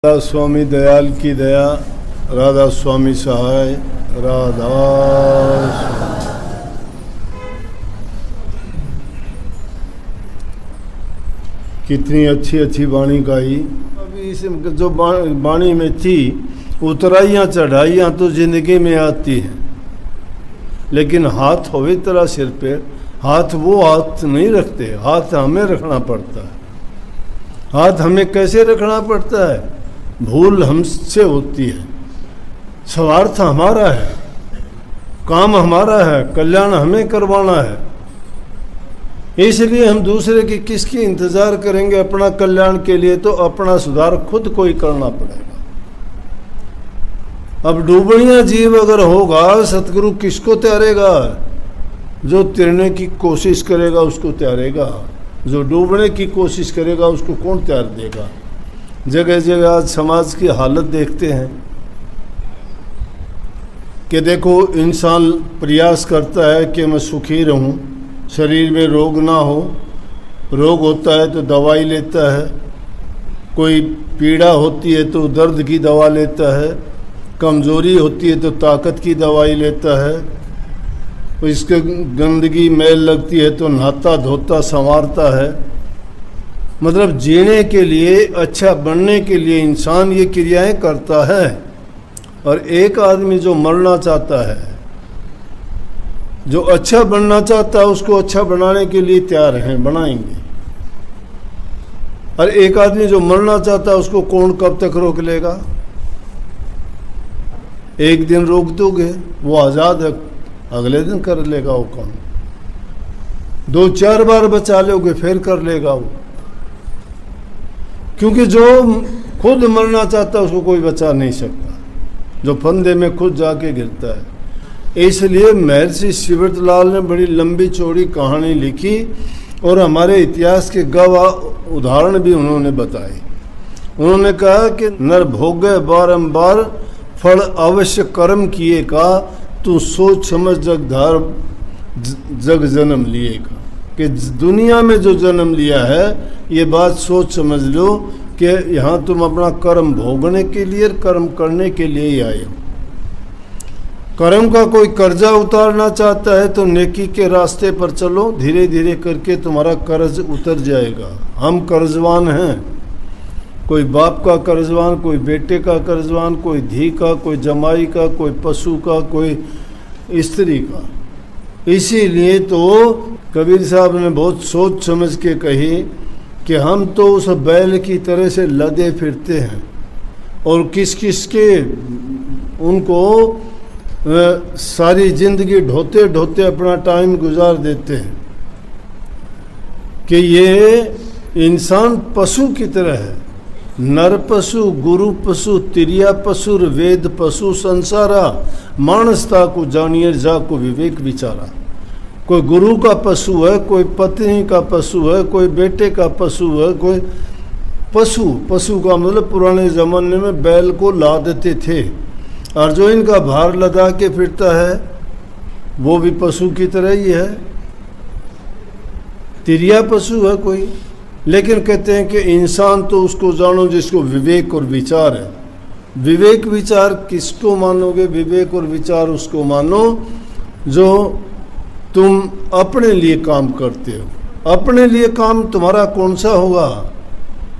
राधा स्वामी दयाल की दया, राधा स्वामी सहाय, राधा कितनी अच्छी अच्छी वाणी गाई। अभी इस जो वाणी में थी, उतराइयाँ चढ़ाइयाँ तो जिंदगी में आती हैं, लेकिन हाथ होवे तेरा सिर पे, हाथ वो हाथ नहीं रखते, हाथ हमें रखना पड़ता है। हाथ हमें कैसे रखना पड़ता है? भूल हमसे होती है, स्वार्थ हमारा है, काम हमारा है, कल्याण हमें करवाना है, इसलिए हम दूसरे की किसकी इंतजार करेंगे? अपना कल्याण के लिए तो अपना सुधार खुद को ही करना पड़ेगा। अब डूबनिया जीव अगर होगा, सतगुरु किसको तैरेगा? जो तैरने की कोशिश करेगा उसको तैरेगा, जो डूबने की कोशिश करेगा उसको कौन तैर देगा? जगह जगह आज समाज की हालत देखते हैं कि देखो, इंसान प्रयास करता है कि मैं सुखी रहूं, शरीर में रोग ना हो, रोग होता है तो दवाई लेता है, कोई पीड़ा होती है तो दर्द की दवा लेता है, कमज़ोरी होती है तो ताकत की दवाई लेता है, इसके गंदगी मैल लगती है तो नहाता धोता संवारता है। मतलब जीने के लिए, अच्छा बनने के लिए इंसान ये क्रियाएं करता है। और एक आदमी जो मरना चाहता है, जो अच्छा बनना चाहता है, उसको अच्छा बनाने के लिए तैयार हैं, बनाएंगे। और एक आदमी जो मरना चाहता है, उसको कौन कब तक रोक लेगा? एक दिन रोक दोगे, वो आज़ाद है, अगले दिन कर लेगा वो काम। 2-4 बार बचा लोगे, फिर कर लेगा वो, क्योंकि जो खुद मरना चाहता है उसको कोई बचा नहीं सकता, जो फंदे में खुद जाके गिरता है। इसलिए महर्षि शिवरतलाल ने बड़ी लंबी चौड़ी कहानी लिखी और हमारे इतिहास के गवाह उदाहरण भी उन्होंने बताए। उन्होंने कहा कि नर भोगे बारंबार, फल अवश्य कर्म किए का, तू सोच समझ जग जन्म लिए का। कि दुनिया में जो जन्म लिया है, ये बात सोच समझ लो कि यहाँ तुम अपना कर्म भोगने के लिए, कर्म करने के लिए ही आए हो। कर्म का कोई कर्जा उतारना चाहता है तो नेकी के रास्ते पर चलो, धीरे धीरे करके तुम्हारा कर्ज उतर जाएगा। हम कर्जवान हैं, कोई बाप का कर्जवान, कोई बेटे का कर्जवान, कोई धी का, कोई जमाई का, कोई पशु का, कोई स्त्री का। इसीलिए तो कबीर साहब ने बहुत सोच समझ के कही कि हम तो उस बैल की तरह से लदे फिरते हैं और किस किस के उनको सारी जिंदगी ढोते ढोते अपना टाइम गुजार देते हैं कि ये इंसान पशु की तरह है। नर पशु, गुरु पशु, तिरिया पशु, वेद पशु, संसारा मानसता को जानिए, जा को विवेक विचारा। कोई गुरु का पशु है, कोई पत्नी का पशु है, कोई बेटे का पशु है, कोई पशु। पशु का मतलब पुराने ज़माने में बैल को लादते थे, और जो इनका भार लदा के फिरता है वो भी पशु की तरह ही है, तिरिया पशु है कोई। लेकिन कहते हैं कि इंसान तो उसको जानो जिसको विवेक और विचार है। विवेक विचार किसको मानोगे? विवेक और विचार उसको मानो जो तुम अपने लिए काम करते हो। अपने लिए काम तुम्हारा कौन सा होगा?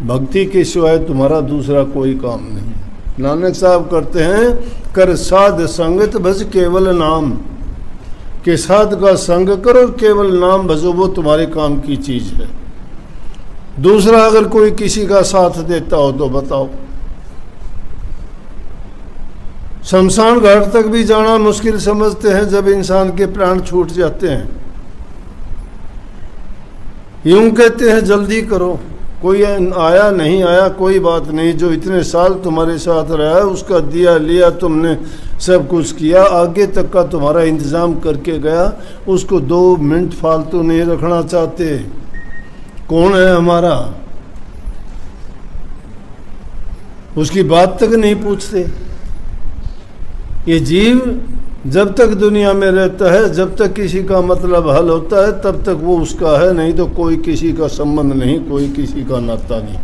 भक्ति के सिवाय तुम्हारा दूसरा कोई काम नहीं। नानक साहब करते हैं, कर साध संगत भज केवल नाम, के साध का संग करो, केवल नाम भजो, वो तुम्हारे काम की चीज है। दूसरा अगर कोई किसी का साथ देता हो तो बताओ। शमशान घाट तक भी जाना मुश्किल समझते हैं जब इंसान के प्राण छूट जाते हैं। यूं कहते हैं जल्दी करो, कोई आया नहीं आया कोई बात नहीं, जो इतने साल तुम्हारे साथ रहा है उसका दिया लिया तुमने, सब कुछ किया, आगे तक का तुम्हारा इंतजाम करके गया, उसको 2 मिनट फालतू नहीं रखना चाहते। कौन है हमारा? उसकी बात तक नहीं पूछते। ये जीव जब तक दुनिया में रहता है, जब तक किसी का मतलब हल होता है, तब तक वो उसका है, नहीं तो कोई किसी का संबंध नहीं, कोई किसी का नाता नहीं।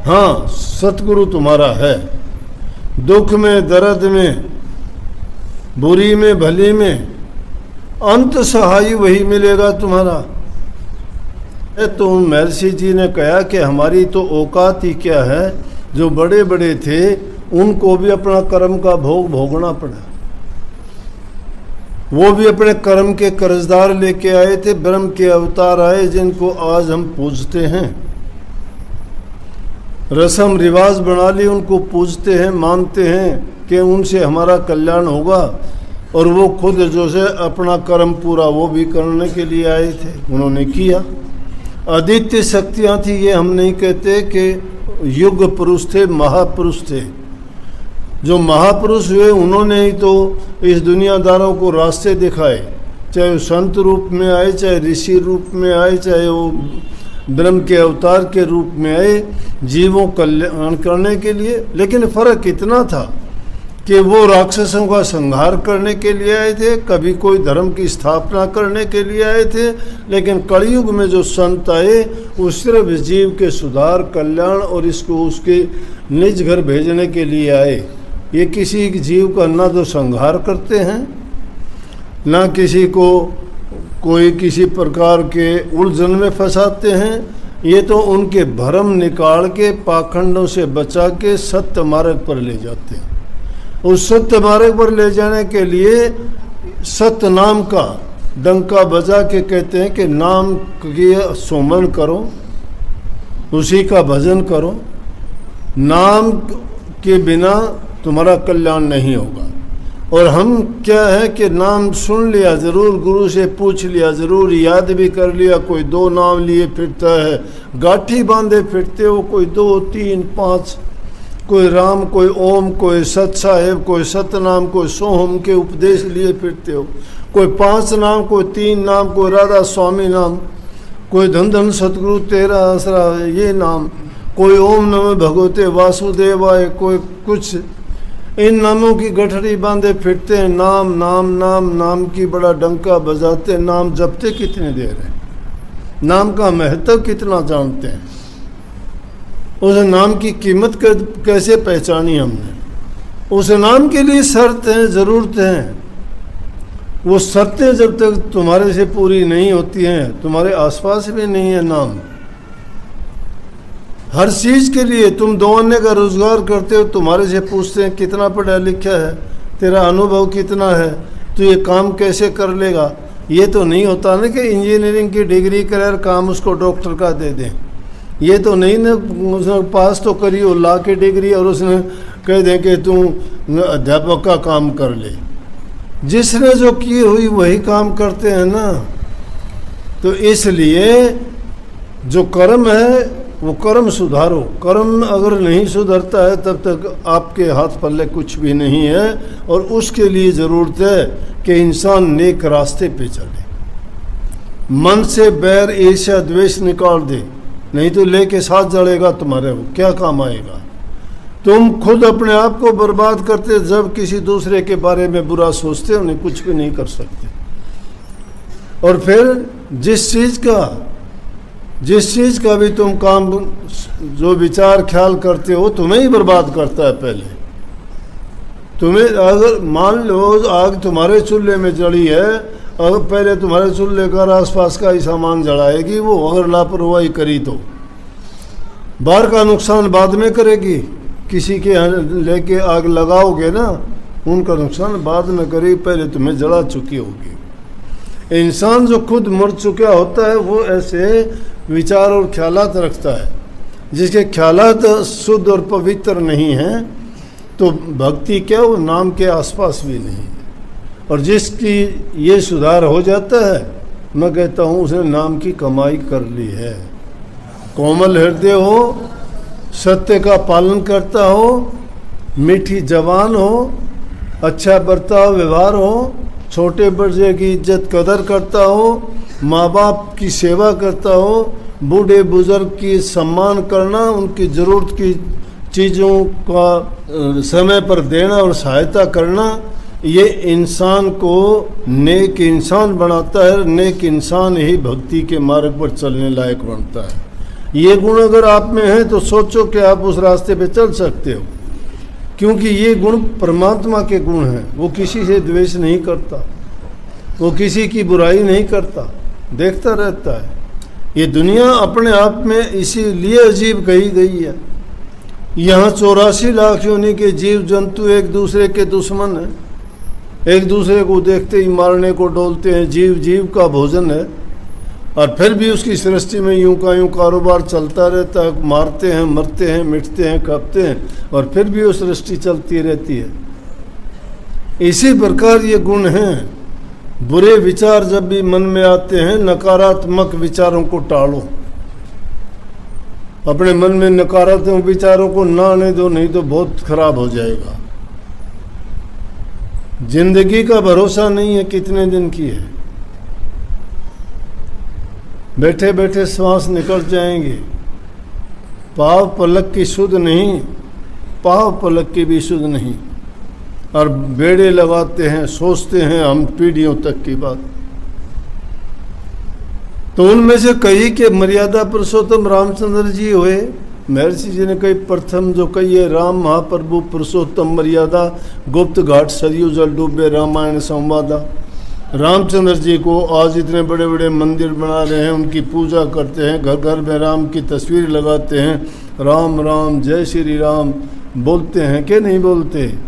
हाँ, सतगुरु तुम्हारा है। दुख में, दर्द में, बुरी में, भली में अंत सहाय वही मिलेगा तुम्हारा। तो महर्षि जी ने कहा कि हमारी तो औकात ही क्या है, जो बड़े बड़े थे उनको भी अपना कर्म का भोग भोगना पड़ा। वो भी अपने कर्म के कर्जदार लेके आए थे, ब्रह्म के अवतार आए जिनको आज हम पूजते हैं। रस्म रिवाज बना ली, उनको पूजते हैं, मानते हैं कि उनसे हमारा कल्याण होगा। और वो खुद जो से अपना कर्म पूरा वो भी करने के लिए आए थे, उन्होंने किया। आदित्य शक्तियाँ थी, ये हम नहीं कहते कि युग पुरुष थे, महापुरुष थे। जो महापुरुष हुए उन्होंने ही तो इस दुनियादारों को रास्ते दिखाए, चाहे वो संत रूप में आए, चाहे ऋषि रूप में आए, चाहे वो ब्रह्म के अवतार के रूप में आए, जीवों कल्याण करने के लिए। लेकिन फर्क इतना था कि वो राक्षसों का संहार करने के लिए आए थे, कभी कोई धर्म की स्थापना करने के लिए आए थे। लेकिन कलयुग में जो संत आए वो सिर्फ जीव के सुधार, कल्याण और इसको उसके निज घर भेजने के लिए आए। ये किसी जीव का ना तो संहार करते हैं, ना किसी को कोई किसी प्रकार के उलझन में फंसाते हैं। ये तो उनके भ्रम निकाल के, पाखंडों से बचा के सत्य मार्ग पर ले जाते हैं। उस सत्य मार्ग पर ले जाने के लिए सत्य नाम का डंका बजा के कहते हैं कि नाम के सुमरण करो, उसी का भजन करो। नाम के बिना तुम्हारा कल्याण नहीं होगा। और हम क्या है कि नाम सुन लिया ज़रूर, गुरु से पूछ लिया ज़रूर, याद भी कर लिया। कोई 2 नाम लिए फिरता है, गाठी बांधे फिरते हो, कोई 2, 3, 5, कोई राम, कोई ओम, कोई सत साहेब, कोई सतनाम, कोई सोहम के उपदेश लिए फिरते हो। कोई 5 नाम, कोई 3 नाम, कोई राधा स्वामी नाम, कोई धन धन सतगुरु तेरा आसरा ये नाम, कोई ओम नमः भगवते वासुदेवाय, कोई कुछ। इन नामों की गठरी बांधे फिरते हैं। नाम नाम नाम नाम की बड़ा डंका बजाते। नाम जपते कितने देर है, नाम का महत्व कितना जानते हैं, उस नाम की कीमत कैसे पहचानी हमने। उस नाम के लिए शर्त हैं, ज़रूरत हैं। वो शर्तें जब तक तुम्हारे से पूरी नहीं होती हैं, तुम्हारे आसपास भी नहीं है नाम। हर चीज़ के लिए तुम 2 अन्य का रोजगार करते हो, तुम्हारे से पूछते हैं कितना पढ़ा लिखा है, तेरा अनुभव कितना है, तो ये काम कैसे कर लेगा। ये तो नहीं होता ना कि इंजीनियरिंग की डिग्री कर काम उसको डॉक्टर का दे दें। ये तो नहीं ना, उसने पास तो करी हो ला के डिग्री और उसने कह दें कि तू अध्यापक का काम कर ले। जिसने जो की हुई वही काम करते हैं ना। तो इसलिए जो कर्म है वो कर्म सुधारो। कर्म अगर नहीं सुधरता है तब तक आपके हाथ पल्ले कुछ भी नहीं है। और उसके लिए ज़रूरत है कि इंसान नेक रास्ते पे चले, मन से बैर ईर्ष्या द्वेष निकाल दे, नहीं तो लेके साथ जड़ेगा तुम्हारे, वो क्या काम आएगा। तुम खुद अपने आप को बर्बाद करते, जब किसी दूसरे के बारे में बुरा सोचते हो नहीं, कुछ भी नहीं कर सकते। और फिर जिस चीज़ का भी तुम काम, जो विचार ख्याल करते हो, तुम्हें ही बर्बाद करता है। पहले तुम्हें, अगर मान लो आग तुम्हारे चूल्हे में जड़ी है, अगर पहले तुम्हारे चूल्हे का आसपास का ही सामान जलाएगी वो, अगर लापरवाही करी तो बाहर का नुकसान बाद में करेगी। किसी के लेके आग लगाओगे ना, उनका नुकसान बाद में करेगी, पहले तुम्हें जला चुकी होगी। इंसान जो खुद मर चुका होता है वो ऐसे विचार और ख्यालात रखता है। जिसके ख्यालात शुद्ध और पवित्र नहीं हैं तो भक्ति क्या, वो नाम के आसपास भी नहीं है। और जिसकी ये सुधार हो जाता है, मैं कहता हूँ उसने नाम की कमाई कर ली है। कोमल हृदय हो, सत्य का पालन करता हो, मीठी जबान हो, अच्छा बर्ताव व्यवहार हो, छोटे बड़े की इज्जत कदर करता हो, माँ बाप की सेवा करता हो, बूढ़े बुजुर्ग की सम्मान करना, उनकी ज़रूरत की चीज़ों का समय पर देना और सहायता करना, ये इंसान को नेक इंसान बनाता है। नेक इंसान ही भक्ति के मार्ग पर चलने लायक बनता है। ये गुण अगर आप में है तो सोचो कि आप उस रास्ते पे चल सकते हो, क्योंकि ये गुण परमात्मा के गुण हैं। वो किसी से द्वेष नहीं करता, वो किसी की बुराई नहीं करता, देखता रहता है। ये दुनिया अपने आप में इसीलिए अजीब कही गई है। यहाँ 84 लाख योनि के जीव जंतु एक दूसरे के दुश्मन हैं, एक दूसरे को देखते ही मारने को डोलते हैं। जीव जीव का भोजन है, और फिर भी उसकी सृष्टि में यूं का यूं कारोबार चलता रहता है। मारते हैं, मरते हैं, मिटते हैं, कपते हैं, और फिर भी वो सृष्टि चलती रहती है। इसी प्रकार ये गुण हैं। बुरे विचार जब भी मन में आते हैं, नकारात्मक विचारों को टालो। अपने मन में नकारात्मक विचारों को ना आने दो, नहीं तो बहुत खराब हो जाएगा। जिंदगी का भरोसा नहीं है कितने दिन की है। बैठे बैठे श्वास निकल जाएंगे। पाव पलक की शुद्ध नहीं, पाव पलक की भी शुद्ध नहीं। और बेड़े लगाते हैं, सोचते हैं हम पीढ़ियों तक की बात। तो उनमें से कई के मर्यादा पुरुषोत्तम रामचंद्र जी हुए। महर्षि जी ने कही प्रथम जो कही है, राम महाप्रभु पुरुषोत्तम मर्यादा, गुप्त घाट सरयू जल डूबे रामायण संवादा। रामचंद्र जी को आज इतने बड़े बड़े मंदिर बना रहे हैं, उनकी पूजा करते हैं, घर घर में राम की तस्वीर लगाते हैं, राम राम जय श्री राम बोलते हैं कि नहीं बोलते।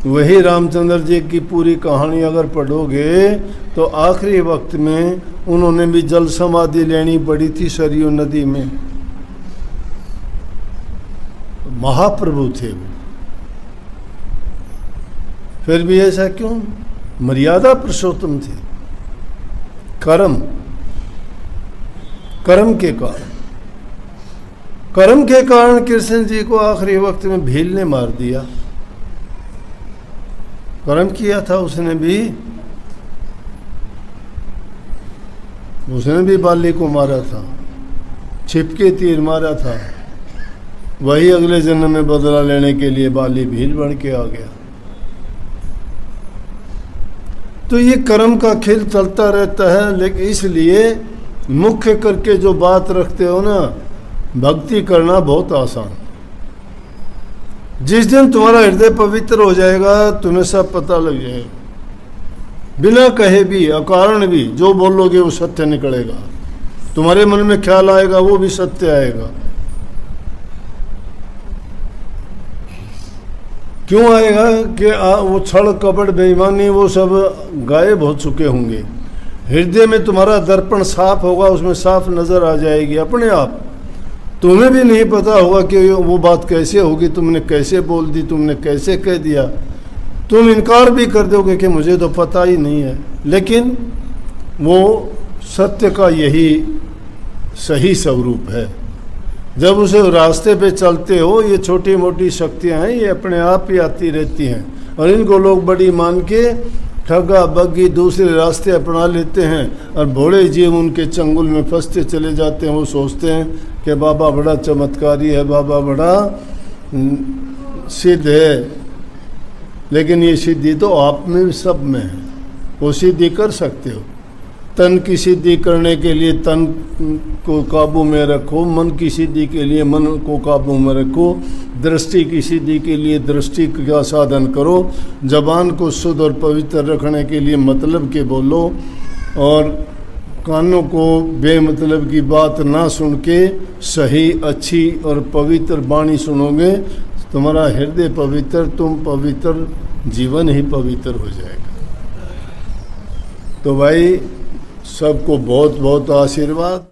वही रामचंद्र जी की पूरी कहानी अगर पढ़ोगे तो आखिरी वक्त में उन्होंने भी जल समाधि लेनी पड़ी थी सरयू नदी में। महाप्रभु थे वो, फिर भी ऐसा क्यों? मर्यादा पुरुषोत्तम थे। कर्म, कर्म के कारण, कर्म के कारण कृष्ण जी को आखिरी वक्त में भील ने मार दिया। कर्म किया था उसने भी बाली को मारा था, छिपके तीर मारा था। वही अगले जन्म में बदला लेने के लिए बाली भील बन के आ गया। तो ये कर्म का खेल चलता रहता है। लेकिन इसलिए मुख्य करके जो बात रखते हो ना, भक्ति करना बहुत आसान। जिस दिन तुम्हारा हृदय पवित्र हो जाएगा, तुम्हें सब पता लग जाएगा। बिना कहे भी, अकारण भी जो बोलोगे वो सत्य निकलेगा। तुम्हारे मन में ख्याल आएगा वो भी सत्य आएगा। क्यों आएगा कि वो छल कपट बेईमानी वो सब गायब हो चुके होंगे। हृदय में तुम्हारा दर्पण साफ होगा, उसमें साफ नजर आ जाएगी अपने आप। तुम्हें भी नहीं पता होगा कि वो बात कैसे होगी, तुमने कैसे बोल दी, तुमने कैसे कह दिया। तुम इनकार भी कर दोगे कि मुझे तो पता ही नहीं है, लेकिन वो सत्य का यही सही स्वरूप है। जब उसे रास्ते पे चलते हो, ये छोटी मोटी शक्तियाँ हैं, ये अपने आप ही आती रहती हैं, और इनको लोग बड़ी मान के ठगा बग्गी दूसरे रास्ते अपना लेते हैं, और भोले जीव उनके चंगुल में फंसते चले जाते हैं। वो सोचते हैं कि बाबा बड़ा चमत्कारी है, बाबा बड़ा सिद्ध है, लेकिन ये सिद्धि तो आप में भी सब में है। वो सिद्धि कर सकते हो। तन की सिद्धि करने के लिए तन को काबू में रखो, मन की सिद्धि के लिए मन को काबू में रखो, दृष्टि की सिद्धि के लिए दृष्टि का साधन करो, जबान को शुद्ध और पवित्र रखने के लिए मतलब के बोलो, और कानों को बेमतलब की बात ना सुन के सही अच्छी और पवित्र वाणी सुनोगे, तुम्हारा हृदय पवित्र, तुम पवित्र, जीवन ही पवित्र हो जाएगा। तो भाई सबको बहुत बहुत आशीर्वाद।